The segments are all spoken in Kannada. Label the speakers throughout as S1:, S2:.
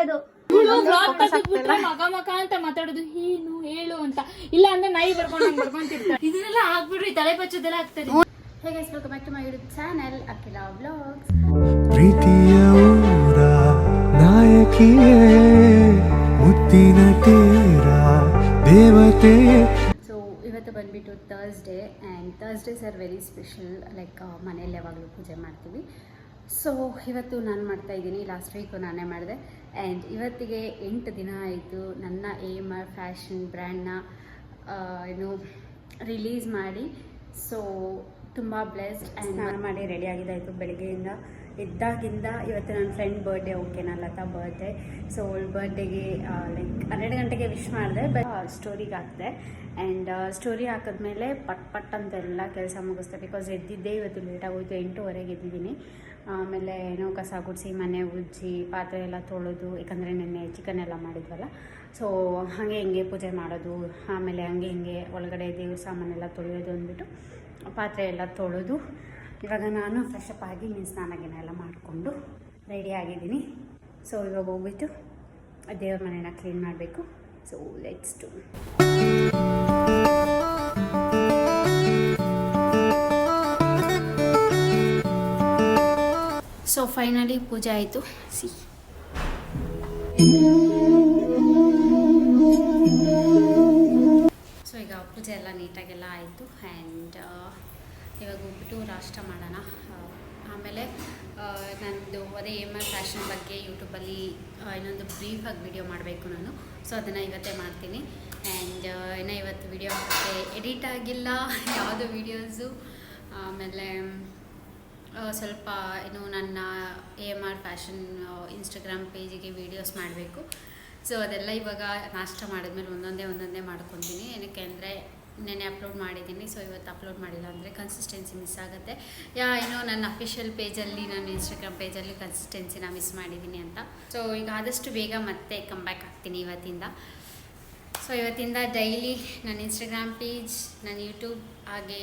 S1: ಮಾಡೋದು.
S2: ಮಗ ಮಗ ಅಂತ ಮಾತಾಡೋದು, ಏನು ಹೇಳು ಅಂತ, ಇಲ್ಲ ಅಂದ್ರೆ ನಾಯಿ ಬರ್ಕೊಂತಿರ್ತಾರೆ. ಇದನ್ನೆಲ್ಲ ಆಗ್ಬಿಡ್ರಿ, ತಲೆ ಬಚ್ಚೋದೆಲ್ಲ ಆಗ್ತದೆ. ಹೇಗೆ welcome back to my YouTube channel Akhila vlogs.
S3: ಪ್ರೀತಿಯ ಊರ ನಾಯಕಿಯೇ ಮುತ್ತಿನ ತೇರ ದೇವತೆ.
S2: ಸೊ ಇವತ್ತು ಬಂದ್ಬಿಟ್ಟು Thursday and Thursdays are very special. Like ಮನೇಲಿ ಯಾವಾಗಲೂ ಪೂಜೆ ಮಾಡ್ತೀವಿ. ಸೊ ಇವತ್ತು ನಾನು ಮಾಡ್ತಾಯಿದ್ದೀನಿ. ಲಾಸ್ಟ್ ವೀಕು ನಾನೇ ಮಾಡಿದೆ ಆ್ಯಂಡ್ ಇವತ್ತಿಗೆ 8 ದಿನ ಆಯಿತು ನನ್ನ AMR ಫ್ಯಾಷನ್ ಬ್ರ್ಯಾಂಡ್ನ ರಿಲೀಸ್ ಮಾಡಿ. ಸೊ ತುಂಬ ಬ್ಲೆಸ್ಡ್ ಆ್ಯಂಡ್ ನಾನು ಮಾಡಿ ರೆಡಿ ಆಗಿದ್ದಾಯಿತು. ಬೆಳಗ್ಗೆಯಿಂದ ಎದ್ದಾಗಿಂದ ಇವತ್ತು ನನ್ನ ಫ್ರೆಂಡ್ ಬರ್ಡೇ, ಓಕೆನಾ, ಲತಾ ಬರ್ಡೇ. ಸೊ ಅವಳ ಬರ್ಡೇಗೆ ಲೈಕ್ 12 ಗಂಟೆಗೆ ವಿಶ್ ಮಾಡಿದೆ, ಸ್ಟೋರಿಗೆ ಹಾಕಿದೆ. ಆ್ಯಂಡ್ ಸ್ಟೋರಿ ಹಾಕಿದ್ಮೇಲೆ ಪಟ್ ಅಂತೆಲ್ಲ ಕೆಲಸ ಮುಗಿಸ್ದೆ. ಬಿಕಾಸ್ ಎದ್ದಿದ್ದೆ ಇವತ್ತು ಲೇಟಾಗೋಯ್ತು, 8:30ಗೆ ಎದ್ದಿದ್ದೀನಿ. ಆಮೇಲೆ ಕಸ ಗುಡಿಸಿ, ಮನೆ ಉಜ್ಜಿ, ಪಾತ್ರೆ ಎಲ್ಲ ತೊಳೆದು, ಯಾಕಂದರೆ ನೆನ್ನೆ ಚಿಕನ್ ಎಲ್ಲ ಮಾಡಿದ್ವಲ್ಲ. ಸೊ ಹಾಗೆ ಹಿಂಗೆ ಪೂಜೆ ಮಾಡೋದು, ಆಮೇಲೆ ಹಂಗೆ ಹಿಂಗೆ ಒಳಗಡೆ ದೇವ್ರ ಸಾಮಾನೆಲ್ಲ ತೊಳೆಯೋದು ಅಂದ್ಬಿಟ್ಟು ಪಾತ್ರೆ ಎಲ್ಲ ತೊಳೆದು ಇವಾಗ ನಾನು ಫ್ರೆಶ್ ಅಪ್ ಆಗಿ ಸ್ನಾನ ಎಲ್ಲ ಮಾಡಿಕೊಂಡು ರೆಡಿ ಆಗಿದ್ದೀನಿ. ಸೊ ಇವಾಗ ಹೋಗ್ಬಿಟ್ಟು ದೇವ್ರ ಮನೆನ ಕ್ಲೀನ್ ಮಾಡಬೇಕು. So let's do. So finally ಪೂಜೆ ಆಯಿತು. ಸೊ ಈಗ ಪೂಜೆ ಎಲ್ಲ ನೀಟಾಗೆಲ್ಲ ಆಯಿತು. ಆ್ಯಂಡ್ ಇವಾಗ ಹೋಗ್ಬಿಟ್ಟು ನಾಷ್ಟ ಮಾಡೋಣ. ಆಮೇಲೆ ನಂದು ಅದೇ AMR ಫ್ಯಾಷನ್ ಬಗ್ಗೆ ಯೂಟ್ಯೂಬಲ್ಲಿ ಇನ್ನೊಂದು ಬ್ರೀಫಾಗಿ ವಿಡಿಯೋ ಮಾಡಬೇಕು ನಾನು. ಸೊ ಅದನ್ನು ಇವತ್ತೇ ಮಾಡ್ತೀನಿ. ಆ್ಯಂಡ್ ಇನ್ನು ಇವತ್ತು ವಿಡಿಯೋ ಮತ್ತೆ ಎಡಿಟ್ ಆಗಿಲ್ಲ ಯಾವುದೋ ವೀಡಿಯೋಸು. ಆಮೇಲೆ ಸ್ವಲ್ಪ ನನ್ನ AMR ಫ್ಯಾಷನ್ ಇನ್ಸ್ಟಾಗ್ರಾಮ್ ಪೇಜಿಗೆ ವೀಡಿಯೋಸ್ ಮಾಡಬೇಕು. ಸೊ ಅದೆಲ್ಲ ಇವಾಗ ನಾಷ್ಟ ಮಾಡಿದ್ಮೇಲೆ ಒಂದೊಂದೇ ಮಾಡ್ಕೊತೀನಿ. ಏನಕ್ಕೆ ಅಂದರೆ ನೆನ್ನೆ ಅಪ್ಲೋಡ್ ಮಾಡಿದ್ದೀನಿ. ಸೊ ಇವತ್ತು ಅಪ್ಲೋಡ್ ಮಾಡಿಲ್ಲ ಅಂದರೆ ಕನ್ಸಿಸ್ಟೆನ್ಸಿ ಮಿಸ್ ಆಗುತ್ತೆ. ನನ್ನ ಅಫಿಷಿಯಲ್ ಪೇಜಲ್ಲಿ, ನನ್ನ ಇನ್ಸ್ಟಾಗ್ರಾಮ್ ಪೇಜಲ್ಲಿ ಕನ್ಸಿಸ್ಟೆನ್ಸಿನ ಮಿಸ್ ಮಾಡಿದ್ದೀನಿ ಅಂತ. ಸೊ ಈಗ ಆದಷ್ಟು ಬೇಗ ಮತ್ತೆ ಕಮ್ಬ್ಯಾಕ್ ಆಗ್ತೀನಿ ಇವತ್ತಿಂದ. ಸೊ ಇವತ್ತಿಂದ ಡೈಲಿ ನನ್ನ ಇನ್ಸ್ಟಾಗ್ರಾಮ್ ಪೇಜ್, ನನ್ನ ಯೂಟ್ಯೂಬ್, ಹಾಗೆ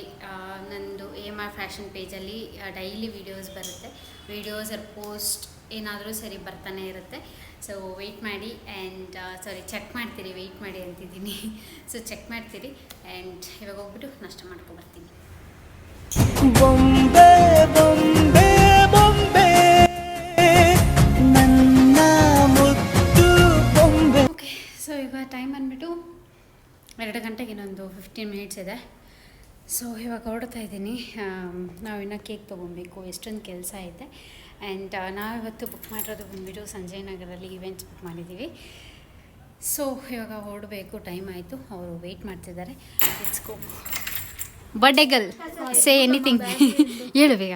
S2: ನನ್ನದು AMR ಫ್ಯಾಷನ್ ಪೇಜಲ್ಲಿ ಡೈಲಿ ವೀಡಿಯೋಸ್ ಬರುತ್ತೆ. ವೀಡಿಯೋಸ್ ಪೋಸ್ಟ್ ಏನಾದರೂ ಸರಿ ಬರ್ತಾನೆ ಇರುತ್ತೆ. ಸೊ ವೆಯ್ಟ್ ಮಾಡಿ. ಆ್ಯಂಡ್ ಚೆಕ್ ಮಾಡ್ತೀರಿ, ವೆಯ್ಟ್ ಮಾಡಿ ಅಂತಿದ್ದೀನಿ. ಸೊ ಚೆಕ್ ಮಾಡ್ತೀರಿ. ಆ್ಯಂಡ್ ಇವಾಗ ಹೋಗ್ಬಿಟ್ಟು ನಾಷ್ಟ ಮಾಡ್ಕೊಬರ್ತೀನಿ.
S3: ಬೊಂಬೆ ಬೊಂಬೆ ಬೊಂಬೆ ನನ್ನ ಮುದ್ದು ಬೊಂಬೆ.
S2: ಓಕೆ, ಸೊ ಈಗ ಟೈಮ್ ಬಂದ್ಬಿಟ್ಟು 2 ಗಂಟೆಗೆ ಇನ್ನೊಂದು 15 ಮಿನಿಟ್ಸ್ ಇದೆ. ಸೊ ಇವಾಗ ಹೊರಡ್ತಾ ಇದ್ದೀನಿ. ನಾವಿನ್ನು ಕೇಕ್ ತೊಗೊಬೇಕು, ಎಷ್ಟೊಂದು ಕೆಲಸ ಇದೆ. ಆ್ಯಂಡ್ ನಾವಿವತ್ತು ಬುಕ್ ಮಾಡಿರೋದು ಬಂದುಬಿಟ್ಟು ಸಂಜಯ್ ನಗರಲ್ಲಿ ಇವೆಂಟ್ಸ್ ಬುಕ್ ಮಾಡಿದ್ದೀವಿ. ಸೊ ಇವಾಗ ಹೊರಡಬೇಕು, ಟೈಮ್ ಆಯಿತು. ಅವರು ವೆಯ್ಟ್ ಮಾಡ್ತಿದ್ದಾರೆ. Let's go. Birthday girl, say anything. ಹೇಳು ಬೇಗ.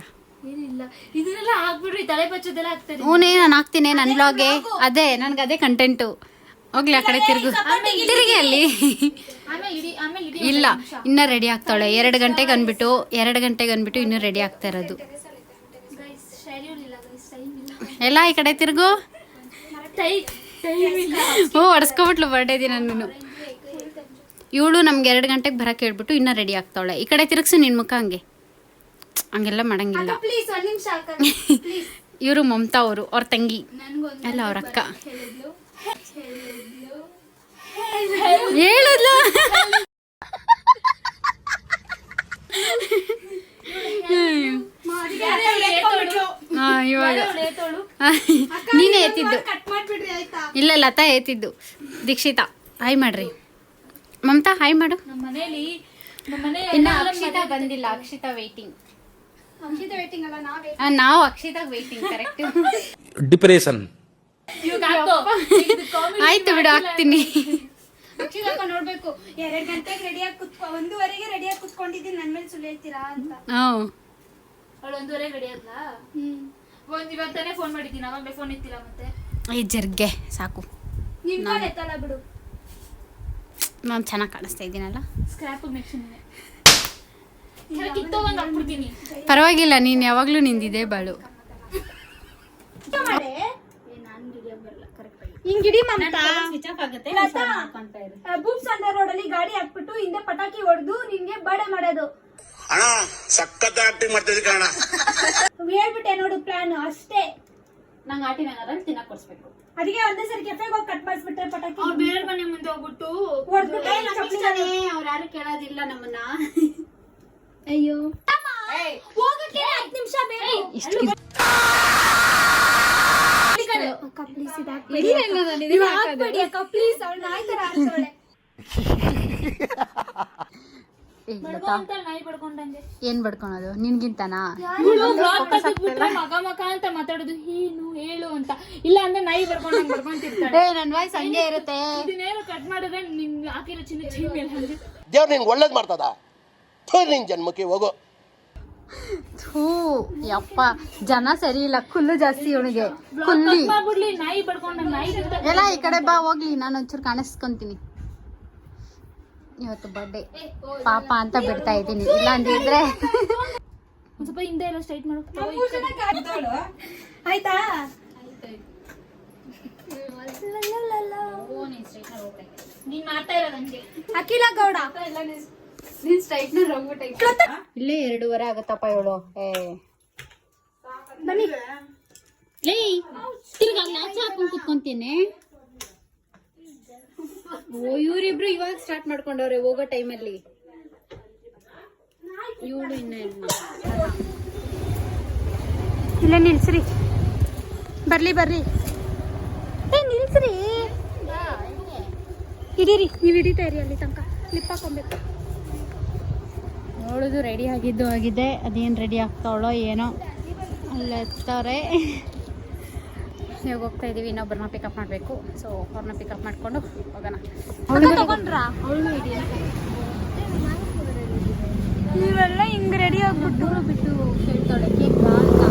S1: ಏನಿಲ್ಲ, ಇದನ್ನೆಲ್ಲ ಹಾಕ್ಬಿಡ್ರಿ, ತಲೆ ಬಚ್ಚೋದೆಲ್ಲ ಆಗ್ತದೆ.
S2: ಹ್ಞೂ, ನಾನು ಹಾಕ್ತೀನಿ ನನ್ನ ಬ್ಲಾಗ್ಗೆ. ನನಗೆ ಅದೇ ಕಂಟೆಂಟು. ಹೋಗ್ಲಿ ಆ ಕಡೆ ತಿರುಗಿ ಅಲ್ಲಿ. ಇಲ್ಲ, ಇನ್ನೂ ರೆಡಿ ಆಗ್ತಾಳೆ. 2 ಗಂಟೆಗೆ ಅಂದ್ಬಿಟ್ಟು ಇನ್ನೂ ರೆಡಿ ಆಗ್ತಾ ಇರೋದು. ಎಲ್ಲ ಈ ಕಡೆ ತಿರುಗು. ಹೊಡ್ಸ್ಕೊಬಿಟ್ಲು ಬರ್ಡೇ ದಿನ. ಇವಳು ನಮ್ಗೆ 2 ಗಂಟೆಗೆ ಬರೋಕೆ ಹೇಳ್ಬಿಟ್ಟು ಇನ್ನೂ ರೆಡಿ ಆಗ್ತಾವಳೆ. ಈ ಕಡೆ ತಿರುಗಿಸು ನಿನ್ನ ಮುಖ. ಹಂಗೆಲ್ಲ ಮಾಡಂಗಿಲ್ಲ. ಇವರು ಮಮತಾ ಅವರು, ಅವ್ರ ತಂಗಿ ಅಲ್ಲ, ಅವ್ರ ಅಕ್ಕ. ಹೇಳಿದ್ಲು. ಇವಾಗ ನೀನೇ ಎತ್ತಿದ್ದು. ಇಲ್ಲ, ಲತಾ ಎತ್ತಿದ್ದು. ದೀಕ್ಷಿತಾ ಹಾಯ್ ಮಾಡ್ರಿ. ಮಮತಾ ಹಾಯ್ ಮಾಡು. ಇನ್ನು ಅಕ್ಷಿತಾ ಬಂದಿಲ್ಲ. ಅಕ್ಷಿತಾ ವೇಟಿಂಗ್. ನಾವು ಅಕ್ಷಿತಾ ವೇಟಿಂಗ್. ಕರೆಕ್ಟ್.
S3: ಡಿಪ್ರೆಷನ್.
S2: ಆಯ್ತು ಬಿಡು, ಹಾಕ್ತೀನಿ.
S1: ನೋಡ್ಬೇಕು, 2 ಗಂಟೆಗೆ ರೆಡಿಯಾಗಿ 1:30ಗೆ ರೆಡಿಯಾಗಿ ಕುತ್ಕೊಂಡಿದ್ದೀನಿ. ನನ್ನ ಮೇಲೆ ಸುಳ್ಳು ಹೇಳ್ತೀರಾ ಅಂತ.
S2: ಅವಳು 1:30ಗೆ ರೆಡಿ ಆದ್ಲ. ಇವತ್ತಾನೆ ಫೋನ್ ಮಾಡಿದ್ದೀನಿ, ಅವಾಗಲೇ ಫೋನ್ ಎತ್ತಿಲ್ಲ. ಮತ್ತೆ ಈ ಜರ್ಗೆ ಸಾಕು.
S1: ನಿನ್ ಫೋನ್ ಎತ್ತಲ್ಲ ಬಿಡು.
S2: ನಾನು ಚೆನ್ನಾಗಿ ಕಾಣಿಸ್ತಾ ಇದ್ದೀನಲ್ಲ.
S1: ಸ್ಕ್ರಾಪ್ ಮೆಷಿನ್
S2: ಪರವಾಗಿಲ್ಲ, ನೀನು ಯಾವಾಗಲೂ ನಿಂದಿದೆ ಬಾಳು.
S1: ಹಿಂಗಿಡಿ ಮಮತಾ, ಬೂಬ್ಸ್ ಅಂಡರ್ ರೋಡ್ ಅಲ್ಲಿ ಗಾಡಿ ಹಾಕ್ಬಿಟ್ಟು ಹಿಂದೆ ಪಟಾಕಿ ಹೊಡೆದು ನಿನ್ಗೆ ಬರ್ಡೇ ಮಾಡೋದು.
S4: ಅಣ್ಣ ಸಖತ್ ಆಕ್ಟಿಂಗ್ ಮಾಡ್ತಿದ್ದೆ ಕಣ.
S1: ಹೇಳ್ಬಿಟ್ಟೆ ನೋಡು ಪ್ಲಾನ್ ಅಷ್ಟೇ.
S2: ನಂಗೆ ಆಟಿ ನಗರಲ್ಲಿ ತಿನ್ನಕ್ ಕೊಡ್ಸ್ಬೇಕು.
S1: ಅದಕ್ಕೆ ಒಂದೇ ಸರಿ ಕೆಫೆಗೆ ಹೋಗಿ ಕಟ್ ಮಾಡಿಸ್ಬಿಟ್ರೆ ಪಟಾಕಿ
S5: ಬೇರೆ ಮನೆ ಮುಂದೆ ಹೋಗ್ಬಿಟ್ಟು
S1: ಹೊಡ್ಬಿಟ್ಟು
S2: ಅವ್ರು ಯಾರು ಕೇಳೋದಿಲ್ಲ ನಮ್ಮನ್ನ.
S1: ಅಯ್ಯೋ ಹೋಗಕ್ಕೆ 10 ನಿಮಿಷ ಬೇಕು. ಅಕ್ಕ ಪ್ಲೀಸ್ ಇದಾಕ್ಬೇಡಿ ಅಕ್ಕ ಪ್ಲೀಸ್, ಅವಳು ನಾಯಿ ತರ ಆಡ್ತಾಳೆ.
S5: ನಾಯಿ ಪಡ್ಕೊಂಡಂಗೆ
S2: ಏನ್ ಬಡ್ಕೊಳೋದು ನಿನ್ಗಿಂತನಾ?
S5: ಮಗ ಮಗ ಅಂತ ಮಾತಾಡೋದು ಏನು ಹೇಳು ಅಂತ, ಇಲ್ಲ ಅಂದ್ರೆ ನಾಯಿ ಬರ್ಕೊಂತಿರ್ತಾಳೆ.
S2: ನನ್ ವಾಯ್ಸ್ ಹಂಗೆ ಇರುತ್ತೆ.
S5: ಇದನ್ನೇನು ಕಟ್ ಮಾಡಿದ್ರೆ ನಿನ್ ಹಾಕಿರೋ ಚಿನ್ನ ಚೀ ಮೇಲೆ ಹಂಗೆ
S6: ದೇವ್ರು ನಿನ್ಗೆ ಒಳ್ಳೇದ್ ಮಾಡ್ತದ ನಿನ್ ಜನ್ಮಕ್ಕೆ ಹೋಗೋ.
S2: ಥೂ ಯಪ್ಪ, ಜನ ಸರಿ ಇಲ್ಲ, ಕುಲ್ಲು ಜಾಸ್ತಿ ಇವನಿಗೆ. ಕುಲ್ಲಿ
S5: ಮಾಡ್ಬಿಡ್ಲಿ, ನಾಯಿ ಪಡ್ಕೊಂಡಂಗೆ ನಾಯಿ
S2: ಎಲ್ಲ ಈ ಕಡೆ ಬಾ ಹೋಗ್ಲಿ, ನಾನು ಒಂಚೂರು ಕಾಣಿಸ್ಕೊಂತೀನಿ. ಇವತ್ತು ಬರ್ಡೇ ಪಾಪ ಅಂತ ಬಿಡ್ತಾ ಇದ್ದೀನಿ, ಇಲ್ಲ ಅಂದಿದ್ರೆ
S5: ಒಂದ್ ಸ್ವಲ್ಪ ಹಿಂದೆ ಎಲ್ಲ ಸ್ಟ್ರೈಟ್ ಮಾಡು.
S1: ಆಯ್ತಾ?
S5: ನೀನ್ ಮಾಡ್ತಾ ಇರೋದು ಹಂಗೆ.
S1: ಅಖಿಲ ಗೌಡ
S2: ಇಲ್ಲೇ 2:30 ಆಗುತ್ತಪ್ಪ ಇವಳು.
S1: ಬನ್ನಿ.
S2: ತಿರ್ಗಾ ಲಾಚ ಹಾಕೊಂಡ್ ಕುತ್ಕೊಂತೀನಿ. ಓ ಇವ್ರಿಬ್ರು ಇವಾಗ ಸ್ಟಾರ್ಟ್ ಮಾಡ್ಕೊಂಡವ್ರೆ ಹೋಗೋ ಟೈಮಲ್ಲಿ. ಇವಳು
S1: ಇಲ್ಲೇ ನಿಲ್ಸ್ರಿ, ಬರ್ಲಿ ನಿಲ್ಸ್ರಿ, ಹಿಡೀರಿ, ನೀವು ಹಿಡಿತಾ ಇರಿ ಅಲ್ಲಿ ತನಕ ಕ್ಲಿಪ್ ಹಾಕೊಬೇಕು.
S2: ನೋಡುದು ರೆಡಿ ಆಗಿದೆ, ಅದೇನು ರೆಡಿ ಆಗ್ತಾವಳೋ ಏನೋ. ಅಲ್ಲೆತ್ತವ್ರೆ, ಇವಾಗ ಹೋಗ್ತಾ ಇದೀವಿ, ಇನ್ನೊಬ್ಬರನ್ನ ಪಿಕಪ್ ಮಾಡಬೇಕು. ಸೊ ಅವ್ರನ್ನ ಪಿಕಪ್ ಮಾಡ್ಕೊಂಡು ಹೋಗೋಣ.
S1: ತಗೊಂಡ್ರಾ? ನೀವೆಲ್ಲ ಹಿಂಗ್ ರೆಡಿ ಆಗ್ಬಿಟ್ಟು
S2: ಬಿಟ್ಟು ಕೇಳ್ತಾಳೆ ಕೇಕ್ ಅಂತ.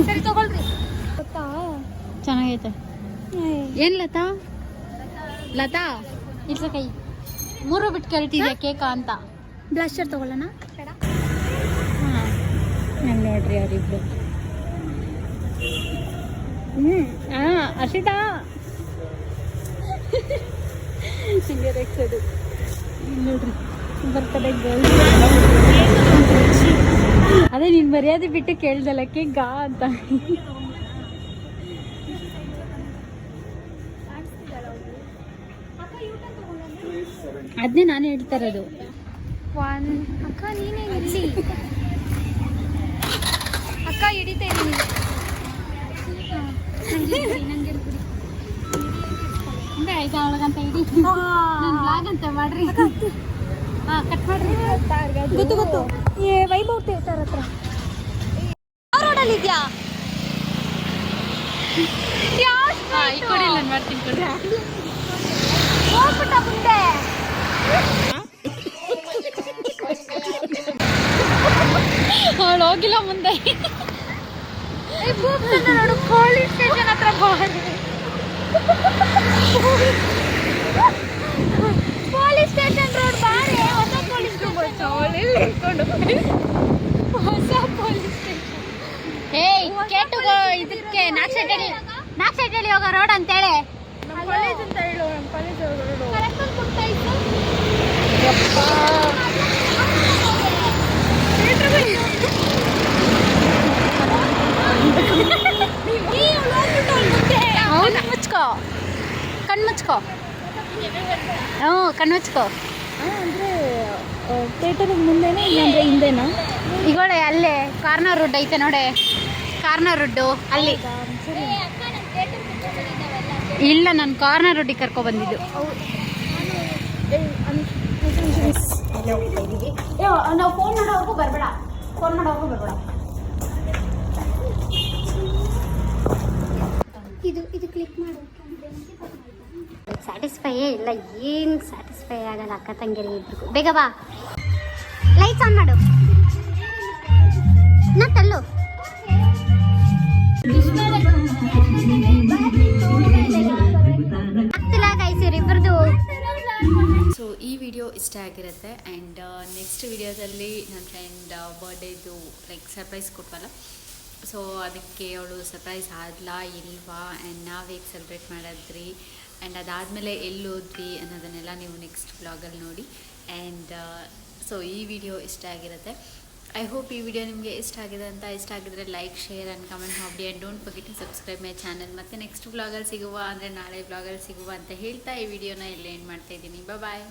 S1: ಸರಿ ತಗೊಳ್ರಿ. ಗೊತ್ತಾ
S2: ಚೆನ್ನಾಗೈತೆ. ಏನ್ ಲತಾ ಇಟ್ಲ ಕೈ 3 ಬಿಟ್ಟು ಕೇಳ್ತಿದ್ಯಾ ಕೇಕ ಅಂತ.
S1: ಬ್ಲಷರ್ ತಗೊಳ್ಳೋಣ?
S2: ನಂಗೆ ನೋಡ್ರಿ ಅವರಿಬ್ರು. ಹರ್ಷಿತಾ ಹಿಂಗೆ ರೆಕ್ಸೋದು ನೋಡ್ರಿ, ಬರ್ತಡೆ ಗರ್ಲ್. ಅದೇ ನೀನ್ ಮರ್ಯಾದೆ ಬಿಟ್ಟು ಕೇಳ್ದಲ್ಲ ಕೇಕ್ ಗಾ ಅಂತ. ಅದನ್ನೇ ನಾನು ಹೇಳ್ತಾ ಇರೋದು.
S1: ಅಕ್ಕ ನೀನೇ ಇಲ್ಲಿ, ಅಕ್ಕ ಹಿಡಿತಾ ಇದ್ದೀನಿ.
S2: ಹಂಗೆ ಆಯ್ತಾ ಅವಳಗಂತ ಇಡಿ, ನನ್ನ ಬ್ಲಾಗ್ ಅಂತ ಮಾಡ್ರಿ. ಕಟ್ ಮಾಡ್ರಿ.
S1: ಗೊತ್ತು ವೈಭವ್ ಥಿಯೇಟರ್ ಹತ್ರ ರೋಡಲ್ಲಿ ಇದೆಯಾ?
S2: ಈ ಕೊಡಿ, ನಾನು ಮಾಡ್ತೀನಿ ಕೊಡಿ.
S1: ಹೋಗ್ಬಿಟ್ಟ ಮುಂದೆ.
S2: ಅವಳು ಹೋಗಿಲ್ಲ ಮುಂದೆ.
S1: ನೋಡು, ಪೊಲೀಸ್ ಸ್ಟೇಷನ್ ಹತ್ರ ಪೊಲೀಸ್ ಸ್ಟೇಷನ್ ರೋಡ್ ಬಾರಿ, ಹೊಸ ಪೊಲೀಸ್ ಹೊಸ ಪೊಲೀಸ್ ಸ್ಟೇಷನ್.
S2: ಏಯ್ ಕೇಟು ಇದಕ್ಕೆ ನಾಕ್ಷೇಟಲ್ಲಿ ಹೋಗೋ ರೋಡ್ ಅಂತೇಳಿ.
S1: ಕಾಲೇಜ್ ಅಂತ ಹೇಳು, ನಮ್ಮ ಕಾಲೇಜ್ ಕರೆಕ್ಟಾಗಿ ಕೊಡ್ತಾ ಇತ್ತು.
S2: ಕಣ್ಮುಚ್ಕೋ. ಕಣ್ಮುಚ್ಕೋ.
S1: ಅಂದರೆ ಥಿಯೇಟರ್ ಮುಂದೆನೇ ಇಲ್ಲಾಂದ್ರೆ ಹಿಂದೆನಾ?
S2: ಈಗೋಳೆ ಅಲ್ಲೇ ಕಾರ್ನರ್ ರೋಡ್ ಐತೆ ನೋಡೆ, ಕಾರ್ನರ್ ರೋಡ್ಡು ಅಲ್ಲಿ. ಇಲ್ಲ, ನಾನು ಕಾರ್ನರ್ ರೋಡಿಗೆ ಕರ್ಕೊ ಬಂದಿದ್ದು. ನಾವು ಫೋನ್ ಮಾಡೋವರೆಗೂ ಬರಬೇಡ.
S1: ಇದು ಕ್ಲಿಕ್ ಮಾಡು.
S7: ಸ್ಯಾಟಿಸ್ಫೈಯೇ ಇಲ್ಲ, ಏನು ಸ್ಯಾಟಿಸ್ಫೈ ಆಗಲ್ಲ ಅಕ್ಕ ತಂಗಿಯರಿಗೆ ಇಬ್ರಿಗೂ. ಬೇಗ ಬಾ, ಲೈಟ್ಸ್ ಆನ್ ಮಾಡು. ನಟ್ಟಲ್ಲು ಆಗ್ತಿಲ್ಲ ಗೈಸ್ ಇವ್ರಿಬ್ರದ್ದು.
S2: ಸೊ ಈ ವಿಡಿಯೋ ಇಷ್ಟ ಆಗಿರುತ್ತೆ. ಆ್ಯಂಡ್ ನೆಕ್ಸ್ಟ್ ವಿಡಿಯೋದಲ್ಲಿ ನನ್ನ ಫ್ರೆಂಡ್ ಬರ್ಡೇದು ಲೈಕ್ ಸರ್ಪ್ರೈಸ್ ಕೊಟ್ವಲ್ಲ, ಸೊ ಅದಕ್ಕೆ ಅವಳು ಸರ್ಪ್ರೈಸ್ ಆದ್ಲಾ ಇಲ್ವಾ, ಆ್ಯಂಡ್ ನಾವು ಹೇಗೆ ಸೆಲೆಬ್ರೇಟ್ ಮಾಡಿದ್ರಿ, ಆ್ಯಂಡ್ ಅದಾದಮೇಲೆ ಎಲ್ಲೋದ್ರಿ ಅನ್ನೋದನ್ನೆಲ್ಲ ನೀವು ನೆಕ್ಸ್ಟ್ ವ್ಲಾಗಲ್ಲಿ ನೋಡಿ. ಆ್ಯಂಡ್ ಸೊ ಈ ವಿಡಿಯೋ ಇಷ್ಟ ಆಗಿರುತ್ತೆ. ಐ ಹೋಪ್ ಈ ವಿಡಿಯೋ ನಿಮಗೆ ಇಷ್ಟ ಆಗಿದೆ ಅಂತ. ಇಷ್ಟ ಆಗಿದ್ರೆ ಲೈಕ್, ಶೇರ್ ಆ್ಯಂಡ್ ಕಮೆಂಟ್ ಮಾಡಿ and don't forget to subscribe my channel. ಮತ್ತು ನೆಕ್ಸ್ಟ್ ವ್ಲಾಗಲ್ಲಿ ಸಿಗುವ ಅಂದರೆ ನಾಳೆ ವ್ಲಾಗಲ್ಲಿ ಸಿಗುವ ಅಂತ ಹೇಳ್ತಾ ಈ ವಿಡಿಯೋನ ಇಲ್ಲೇ ಎಂಡ್ ಮಾಡ್ತಾಯಿದ್ದೀನಿ. ಬಾಯ್.